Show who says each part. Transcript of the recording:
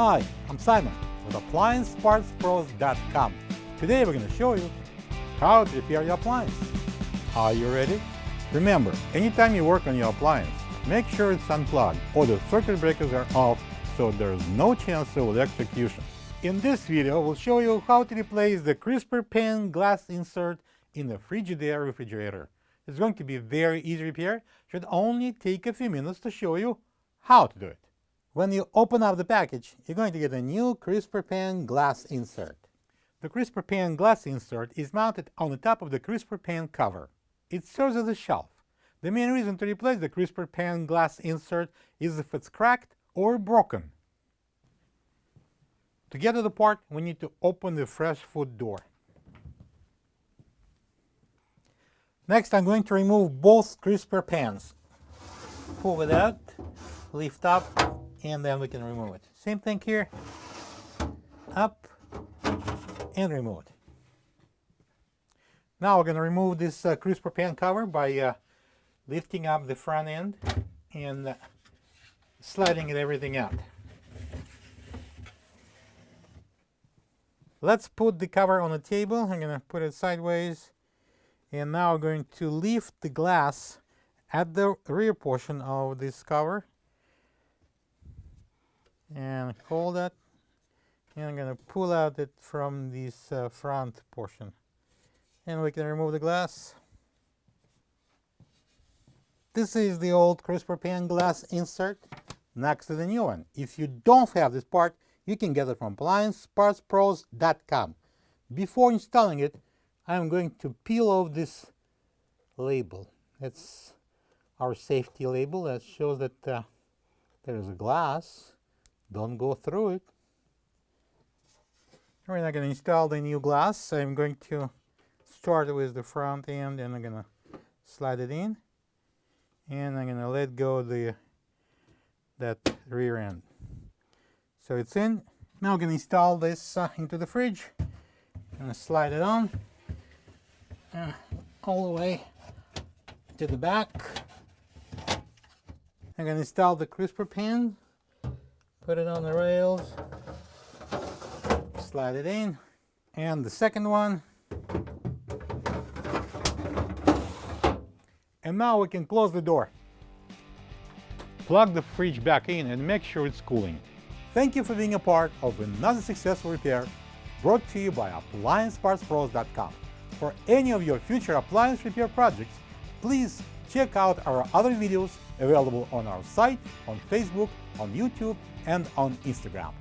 Speaker 1: Hi, I'm Simon with AppliancePartsPros.com. Today we're going to show you how to repair your appliance. Are you ready? Remember, anytime you work on your appliance, make sure it's unplugged or the circuit breakers are off so there's no chance of electrocution. In this video, we'll show you how to replace the crisper pane glass insert in the Frigidaire refrigerator. It's going to be very easy repair. Should only take a few minutes to show you how to do it. When you open up the package, you're going to get a new crisper pane glass insert. The crisper pane glass insert is mounted on the top of the crisper pane cover. It serves as a shelf. The main reason to replace the crisper pane glass insert is if it's cracked or broken. To get to the part, we need to open the fresh food door. Next, I'm going to remove both crisper pans. Pull it out, lift up, and then we can remove it. Same thing here. Up and remove it. Now we're going to remove this crisper pan cover by lifting up the front end and sliding everything out. Let's put the cover on the table. I'm going to put it sideways. And now I'm going to lift the glass at the rear portion of this cover. And hold that. And I'm going to pull out it from this front portion. And we can remove the glass. This is the old crisper pane glass insert next to the new one. If you don't have this part, you can get it from AppliancePartsPros.com. Before installing it, I'm going to peel off this label. It's our safety label that shows that there is a glass. Don't go through it. We're not going to install the new glass. I'm going to start with the front end and I'm going to slide it in. And I'm going to let go that rear end. So it's in. Now I'm going to install this into the fridge. I'm going to slide it on all the way to the back. I'm going to install the crisper pan. Put it on the rails. Slide it in. And the second one. And now we can close the door. Plug the fridge back in and make sure it's cooling. Thank you for being a part of another successful repair brought to you by AppliancePartsPros.com. For any of your future appliance repair projects, please check out our other videos available on our site, on Facebook, on YouTube, and on Instagram.